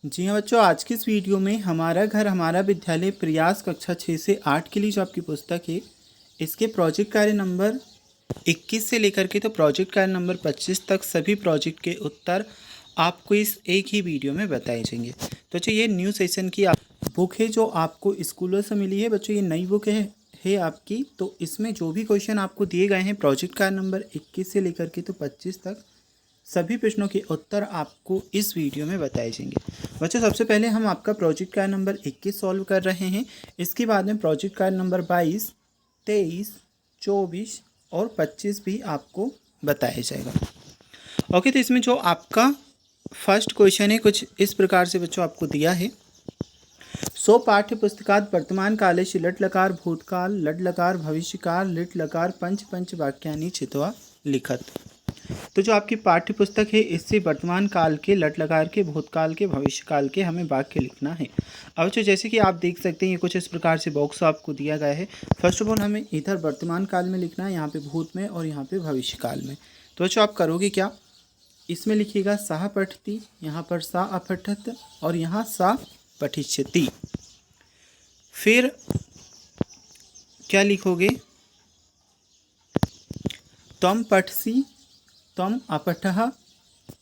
जी हाँ बच्चों, आज की इस वीडियो में हमारा घर हमारा विद्यालय प्रयास कक्षा 6 से 8 के लिए जो आपकी पुस्तक है, इसके प्रोजेक्ट कार्य नंबर 21 से लेकर के तो प्रोजेक्ट कार्य नंबर 25 तक सभी प्रोजेक्ट के उत्तर आपको इस एक ही वीडियो में बताए जाएंगे। तो बच्चों, ये न्यू सेशन की बुक है जो आपको स्कूलों से मिली है। बच्चों, ये नई बुक है आपकी। तो इसमें जो भी क्वेश्चन आपको दिए गए हैं प्रोजेक्ट कार्य नंबर 21 से लेकर के तो 25 तक, सभी प्रश्नों के उत्तर आपको इस वीडियो में बताए जाएंगे। बच्चों, सबसे पहले हम आपका प्रोजेक्ट कार्य नंबर 21 सॉल्व कर रहे हैं। इसके बाद में प्रोजेक्ट कार्य नंबर 22, 23, 24 और 25 भी आपको बताया जाएगा। ओके, तो इसमें जो आपका फर्स्ट क्वेश्चन है कुछ इस प्रकार से बच्चों आपको दिया है। सो पाठ्य पुस्तकात वर्तमान काले लट लकार भूतकाल लट लकार भविष्यकाल लिट लकार पंच पंच वाक्यानि चित्वा लिखत। तो जो आपकी पाठ्य पुस्तक है इससे वर्तमान काल के लट लकार के भूतकाल के भविष्यकाल के हमें वाक्य लिखना है। अब जो जैसे कि आप देख सकते हैं ये कुछ इस प्रकार से बॉक्स आपको दिया गया है। फर्स्ट ऑफ ऑल हमें इधर वर्तमान काल में लिखना है, यहाँ पे भूत में और यहाँ पे भविष्यकाल में। तो बच्चों आप करोगे क्या, इसमें लिखिएगा सह पठती, यहाँ पर सा अपठत और यहाँ सा पठिष्यति। फिर क्या लिखोगे, त्वं पठसि त्वं अपठः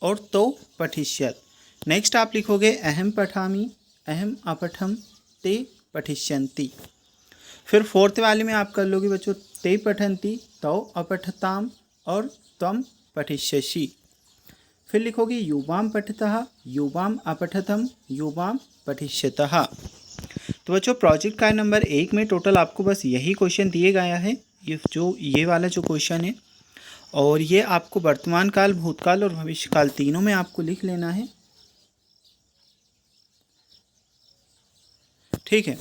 और तो पठिष्यत। नेक्स्ट आप लिखोगे अहम पठामि अहम अपठम ते पठिष्यन्ति। फिर फोर्थ वाले में आप कर लोगे बच्चों ते पठन्ति तौ अपठताम और त्वं पठिष्यसि। फिर लिखोगे युवाम पठतः युवाम अपठतम युवाम पठिष्यतः। तो बच्चों प्रोजेक्ट कार्य नंबर 1 में टोटल आपको बस यही क्वेश्चन दिए गया है, ये वाला जो क्वेश्चन है। और ये आपको वर्तमान काल भूतकाल और भविष्यकाल तीनों में आपको लिख लेना है। ठीक है,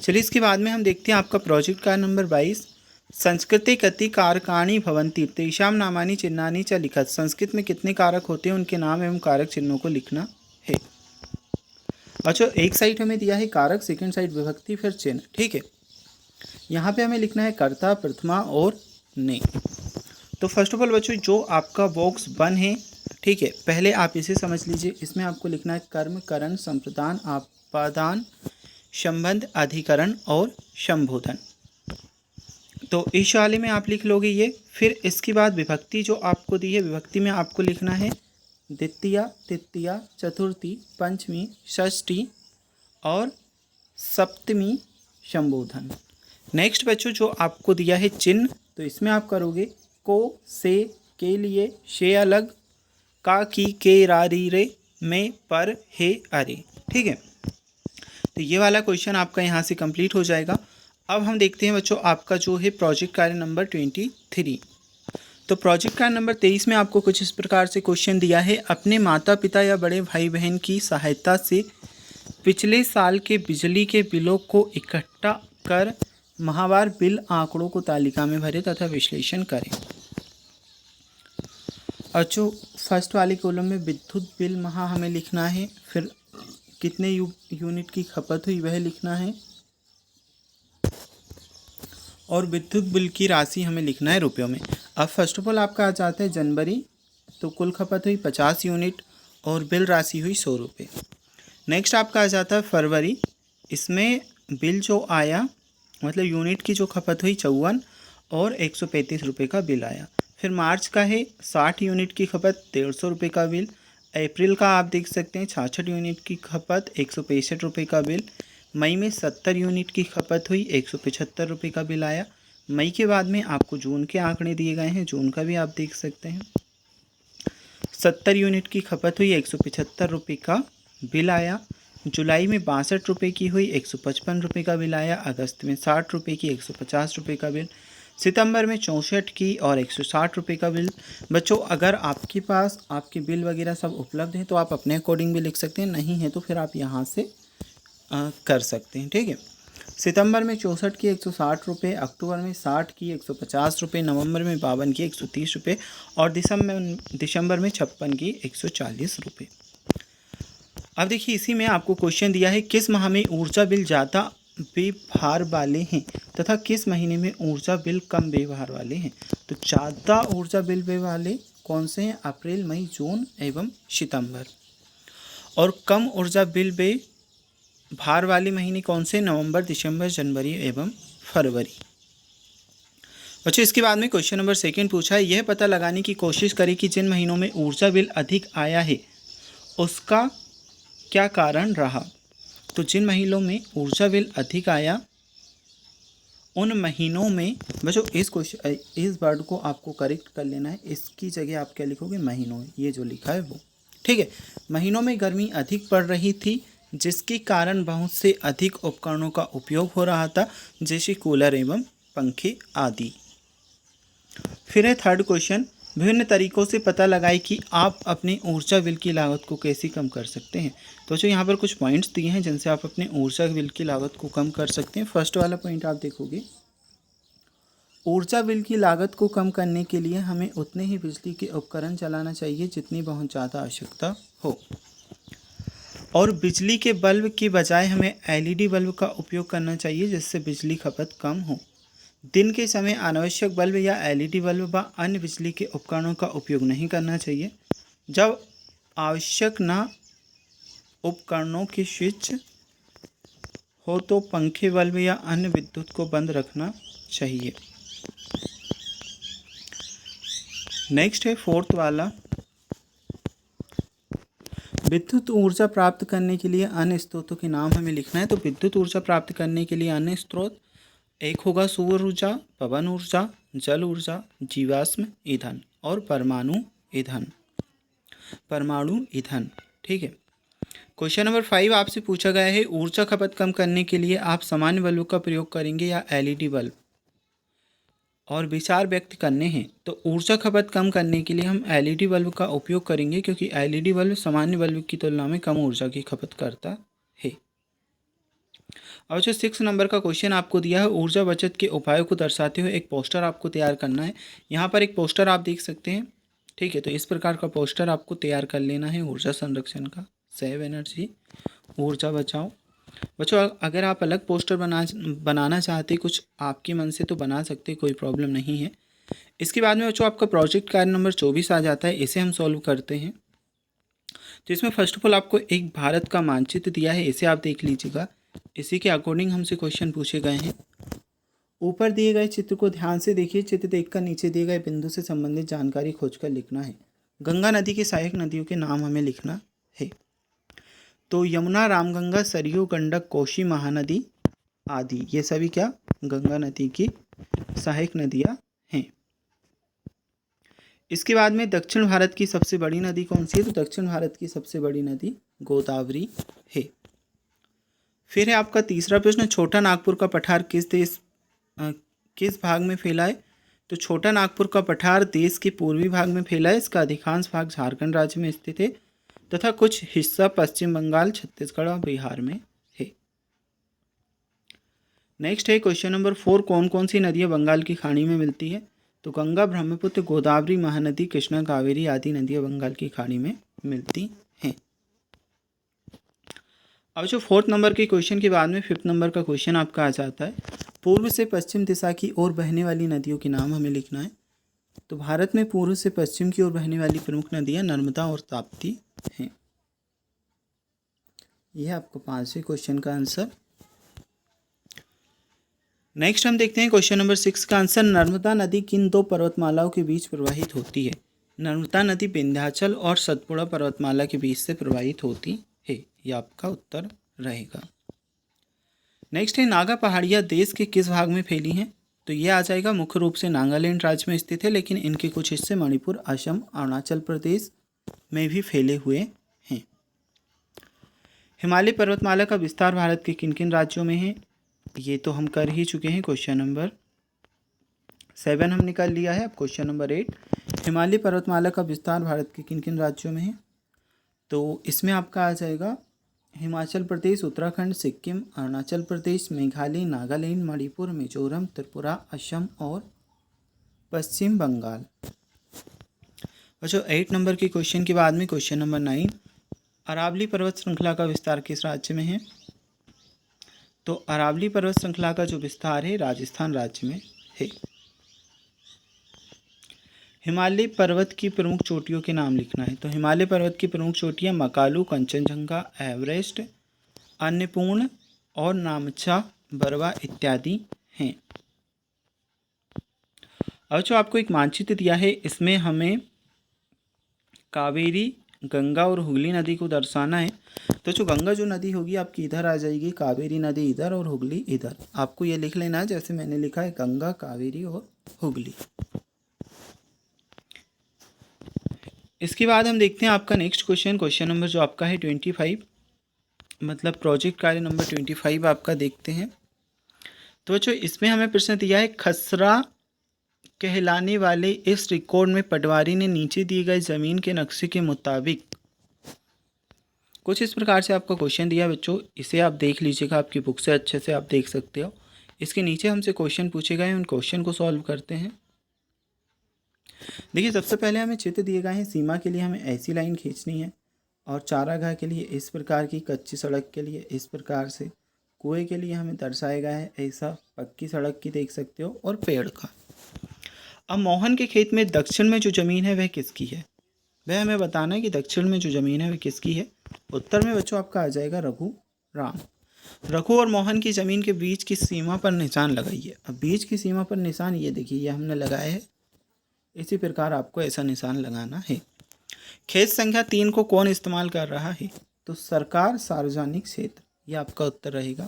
चलिए इसके बाद में हम देखते हैं आपका प्रोजेक्ट कार्य नंबर 22। संस्कृते कति कारकाणि भवन्ति तेषां नामानि चिन्हानि च लिखत। संस्कृत में कितने कारक होते हैं उनके नाम एवं कारक चिन्हों को लिखना है। अच्छा, एक साइड हमें दिया है कारक, सेकंड साइड विभक्ति, फिर चिन्ह। ठीक है, यहाँ पे हमें लिखना है कर्ता, प्रथमा और ने। तो फर्स्ट ऑफ ऑल बच्चों जो आपका बॉक्स 1 है, ठीक है, पहले आप इसे समझ लीजिए। इसमें आपको लिखना है कर्म, करण, संप्रदान, आपादान, संबंध, अधिकरण और संबोधन। तो इस वाले में आप लिख लोगे ये। फिर इसके बाद विभक्ति जो आपको दी है, विभक्ति में आपको लिखना है द्वितीया, तृतीया, चतुर्थी, पंचमी, षष्ठी और सप्तमी संबोधन। नेक्स्ट बच्चों जो आपको दिया है चिन्ह, तो इसमें आप करोगे को, से, के लिए, शे अलग, का, की, के, रा, री, रे, में, पर, हे, अरे। ठीक है, तो ये वाला क्वेश्चन आपका यहाँ से कंप्लीट हो जाएगा। अब हम देखते हैं बच्चों आपका जो है प्रोजेक्ट कार्य नंबर 23। तो प्रोजेक्ट कार्य नंबर 23 में आपको कुछ इस प्रकार से क्वेश्चन दिया है। अपने माता पिता या बड़े भाई बहन की सहायता से पिछले साल के बिजली के बिलों को इकट्ठा कर माहवार बिल आंकड़ों को तालिका में भरें तथा विश्लेषण करें। अच्छा, फर्स्ट वाले कॉलम में विद्युत बिल माह हमें लिखना है, फिर कितने यूनिट की खपत हुई वह लिखना है, और विद्युत बिल की राशि हमें लिखना है रुपयों में। अब फर्स्ट ऑफ ऑल आपका आ जाता है जनवरी, तो कुल खपत हुई 50 यूनिट और बिल राशि हुई 100 रुपये। नेक्स्ट आपका आ जाता है फरवरी, इसमें बिल जो आया मतलब यूनिट की जो खपत हुई 54 और 135 रुपये का बिल आया। फिर मार्च का है 60 यूनिट की खपत, 150 रुपये का बिल। अप्रैल का आप देख सकते हैं 66 यूनिट की खपत, 165 रुपये का बिल। मई में 70 यूनिट की खपत हुई, 175 रुपये का बिल आया। मई के बाद में आपको जून के आंकड़े दिए गए हैं, जून का भी आप देख सकते हैं 70 यूनिट की खपत हुई, 175 रुपये का बिल आया। जुलाई में 62 रुपये की हुई, 155 रुपये का बिल आया। अगस्त में 60 रुपये की, 150 रुपये का बिल। सितंबर में 64 की और 160 रुपये का बिल। बच्चों अगर आपके पास आपके बिल वगैरह सब उपलब्ध हैं तो आप अपने अकॉर्डिंग भी लिख सकते हैं, नहीं है तो फिर आप यहाँ से कर सकते हैं। ठीक है, सितंबर में 64 की 160 रुपये, अक्टूबर में 60 की 150 रुपये, नवंबर में 52 की 130 रुपये और दिसंबर में 56 की 140 रुपये। अब देखिए इसी में आपको क्वेश्चन दिया है किस माह में ऊर्जा बिल ज़्यादा व्यवहार वाले हैं तथा किस महीने में ऊर्जा बिल कम व्यवहार वाले हैं। तो ज़्यादा ऊर्जा बिल वाले कौन से हैं, अप्रैल, मई, जून एवं सितंबर। और कम ऊर्जा बिल बे भार वाले महीने कौन से? नवंबर, दिसंबर, जनवरी एवं फरवरी। बच्चों इसके बाद में क्वेश्चन नंबर 2 पूछा है, यह पता लगाने की कोशिश करें कि जिन महीनों में ऊर्जा बिल अधिक आया है उसका क्या कारण रहा। तो जिन महीनों में ऊर्जा बिल अधिक आया उन महीनों में, बच्चों इस वर्ड को आपको करेक्ट कर लेना है, इसकी जगह आप क्या लिखोगे? महीनों में, ये जो लिखा है वो, ठीक है। महीनों में गर्मी अधिक पड़ रही थी जिसके कारण बहुत से अधिक उपकरणों का उपयोग हो रहा था, जैसे कूलर एवं पंखे आदि। फिर है 3rd क्वेश्चन, विभिन्न तरीकों से पता लगाए कि आप अपने ऊर्जा बिल की लागत को कैसे कम कर सकते हैं। तो जो यहाँ पर कुछ पॉइंट्स दिए हैं जिनसे आप अपने ऊर्जा बिल की लागत को कम कर सकते हैं। फर्स्ट वाला पॉइंट आप देखोगे, ऊर्जा बिल की लागत को कम करने के लिए हमें उतने ही बिजली के उपकरण चलाना चाहिए जितनी बहुत ज़्यादा आवश्यकता हो, और बिजली के बल्ब की बजाय हमें LED बल्ब का उपयोग करना चाहिए जिससे बिजली खपत कम हो। दिन के समय अनावश्यक बल्ब या LED बल्ब व अन्य बिजली के उपकरणों का उपयोग नहीं करना चाहिए। जब आवश्यक न उपकरणों के स्विच हो तो पंखे, बल्ब या अन्य विद्युत को बंद रखना चाहिए। नेक्स्ट है 4th वाला, विद्युत ऊर्जा प्राप्त करने के लिए अन्य स्रोतों के नाम हमें लिखना है। तो विद्युत ऊर्जा प्राप्त करने के लिए अन्य स्रोत एक होगा सौर ऊर्जा, पवन ऊर्जा, जल ऊर्जा, जीवाश्म ईंधन और परमाणु ईंधन। ठीक है। क्वेश्चन नंबर 5 आपसे पूछा गया है, ऊर्जा खपत कम करने के लिए आप सामान्य बल्ब का प्रयोग करेंगे या LED बल्ब, और विचार व्यक्त करने हैं। तो ऊर्जा खपत कम करने के लिए हम LED बल्ब का उपयोग करेंगे क्योंकि LED बल्ब सामान्य बल्ब की तुलना में कम ऊर्जा की खपत करता है। और जो 6 नंबर का क्वेश्चन आपको दिया है, ऊर्जा बचत के उपायों को दर्शाते हुए एक पोस्टर आपको तैयार करना है। यहाँ पर एक पोस्टर आप देख सकते हैं, ठीक है। तो इस प्रकार का पोस्टर आपको तैयार कर लेना है ऊर्जा संरक्षण का, सेव एनर्जी, ऊर्जा बचाओ। बच्चों अगर आप अलग पोस्टर बनाना चाहते कुछ आपके मन से तो बना सकते, कोई प्रॉब्लम नहीं है। इसके बाद में बच्चों आपका प्रोजेक्ट कार्य नंबर 24 आ जाता है, इसे हम सॉल्व करते हैं। तो इसमें फर्स्ट ऑफ ऑल आपको एक भारत का मानचित्र दिया है, इसे आप देख लीजिएगा। इसी के अकॉर्डिंग हमसे क्वेश्चन पूछे गए हैं। ऊपर दिए गए चित्र को ध्यान से देखिए। चित्र देखकर नीचे दिए गए बिंदु से संबंधित जानकारी खोजकर लिखना है। गंगा नदी के सहायक नदियों के नाम हमें लिखना है। तो यमुना, रामगंगा, सरयू, गंडक, कोसी, महानदी आदि, ये सभी क्या गंगा नदी की सहायक नदियाँ हैं। इसके बाद में दक्षिण भारत की सबसे बड़ी नदी कौन सी है? तो दक्षिण भारत की सबसे बड़ी नदी गोदावरी है। फिर है आपका तीसरा प्रश्न, छोटा नागपुर का पठार किस भाग में फैला है? तो छोटा नागपुर का पठार देश के पूर्वी भाग में फैला है। इसका अधिकांश भाग झारखंड राज्य में स्थित है तथा कुछ हिस्सा पश्चिम बंगाल, छत्तीसगढ़ और बिहार में है। नेक्स्ट है क्वेश्चन नंबर 4, कौन कौन सी नदियाँ बंगाल की खाड़ी में मिलती है? तो गंगा, ब्रह्मपुत्र, गोदावरी, महानदी, कृष्णा, कावेरी आदि नदियाँ बंगाल की खाड़ी में मिलती हैं। अब जो 4th नंबर के क्वेश्चन के बाद में 5th नंबर का क्वेश्चन आपका आ जाता है, पूर्व से पश्चिम दिशा की ओर बहने वाली नदियों के नाम हमें लिखना है। तो भारत में पूर्व से पश्चिम की ओर बहने वाली प्रमुख नदियाँ नर्मदा और ताप्ती हैं। यह आपको 5वें क्वेश्चन का आंसर। नेक्स्ट हम देखते हैं क्वेश्चन नंबर 6 का आंसर, नर्मदा नदी किन 2 पर्वतमालाओं के बीच प्रवाहित होती है? नर्मदा नदी विंध्याचल और सतपुड़ा पर्वतमाला के बीच से प्रवाहित होती है। यह आपका उत्तर रहेगा। नेक्स्ट है, नागा पहाड़ियाँ देश के किस भाग में फैली हैं? तो ये आ जाएगा मुख्य रूप से नागालैंड राज्य में स्थित है, लेकिन इनके कुछ हिस्से मणिपुर, असम, अरुणाचल प्रदेश में भी फैले हुए हैं। हिमालय पर्वतमाला का विस्तार भारत के किन किन राज्यों में है? ये तो हम कर ही चुके हैं। क्वेश्चन नंबर 7 हम निकाल लिया है। अब क्वेश्चन नंबर 8, हिमालय पर्वतमाला का विस्तार भारत के किन किन राज्यों में है? तो इसमें आपका आ जाएगा हिमाचल प्रदेश, उत्तराखंड, सिक्किम, अरुणाचल प्रदेश, मेघालय, नागालैंड, मणिपुर, मिजोरम, त्रिपुरा, असम और पश्चिम बंगाल। अच्छा 8 नंबर के क्वेश्चन के बाद में क्वेश्चन नंबर 9, अरावली पर्वत श्रृंखला का विस्तार किस राज्य में है? तो अरावली पर्वत श्रृंखला का जो विस्तार है राजस्थान राज्य में है। हिमालय पर्वत की प्रमुख चोटियों के नाम लिखना है। तो हिमालय पर्वत की प्रमुख चोटियाँ मकालू, कंचनजंगा, एवरेस्ट, अन्नपूर्ण और नामचा बरवा इत्यादि हैं। अब जो आपको एक मानचित्र दिया है, इसमें हमें कावेरी, गंगा और हुगली नदी को दर्शाना है। तो जो गंगा जो नदी होगी आपकी इधर आ जाएगी, कावेरी नदी इधर और हुगली इधर। आपको ये लिख लेना है जैसे मैंने लिखा है, गंगा, कावेरी और हुगली। इसके बाद हम देखते हैं आपका नेक्स्ट क्वेश्चन नंबर जो आपका है 25, मतलब प्रोजेक्ट कार्य नंबर 25 आपका देखते हैं। तो बच्चों इसमें हमें प्रश्न दिया है, खसरा कहलाने वाले इस रिकॉर्ड में पटवारी ने नीचे दिए गए ज़मीन के नक्शे के मुताबिक, कुछ इस प्रकार से आपका क्वेश्चन दिया बच्चों। इसे आप देख लीजिएगा, आपकी बुक से अच्छे से आप देख सकते हो। इसके नीचे हमसे क्वेश्चन पूछे गए हैं, उन क्वेश्चन को सॉल्व करते हैं। देखिए सबसे पहले हमें चित्र दिए गए हैं, सीमा के लिए हमें ऐसी लाइन खींचनी है, और चारागाह के लिए इस प्रकार की, कच्ची सड़क के लिए इस प्रकार से, कुएं के लिए हमें दर्शाया गया है ऐसा, पक्की सड़क की देख सकते हो, और पेड़ का। अब मोहन के खेत में दक्षिण में जो ज़मीन है वह किसकी है, वह हमें बताना है कि दक्षिण में जो ज़मीन है वह किसकी है। उत्तर में बच्चों आपका आ जाएगा रघुराम। रघु और मोहन की ज़मीन के बीच की सीमा पर निशान लगाइए। अब बीच की सीमा पर निशान ये देखिए, ये हमने लगाया है, इसी प्रकार आपको ऐसा निशान लगाना है। खेत संख्या 3 को कौन इस्तेमाल कर रहा है, तो सरकार, सार्वजनिक क्षेत्र, ये आपका उत्तर रहेगा।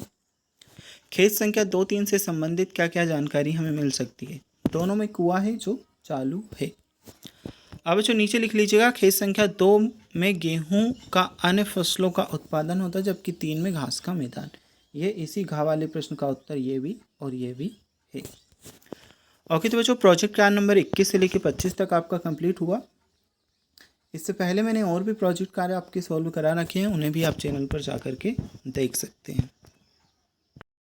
खेत संख्या 2, 3 से संबंधित क्या क्या जानकारी हमें मिल सकती है, दोनों में कुआं है जो चालू है। अब जो नीचे लिख लीजिएगा, खेत संख्या 2 में गेहूं का अन्य फसलों का उत्पादन होता है, जबकि 3 में घास का मैदान। ये इसी घाव वाले प्रश्न का उत्तर ये भी और ये भी है। ओके, तो बच्चों प्रोजेक्ट कार्य नंबर 21 से लेकर 25 तक आपका कंप्लीट हुआ। इससे पहले मैंने और भी प्रोजेक्ट कार्य आपके सॉल्व करा रखे हैं, उन्हें भी आप चैनल पर जा कर के देख सकते हैं।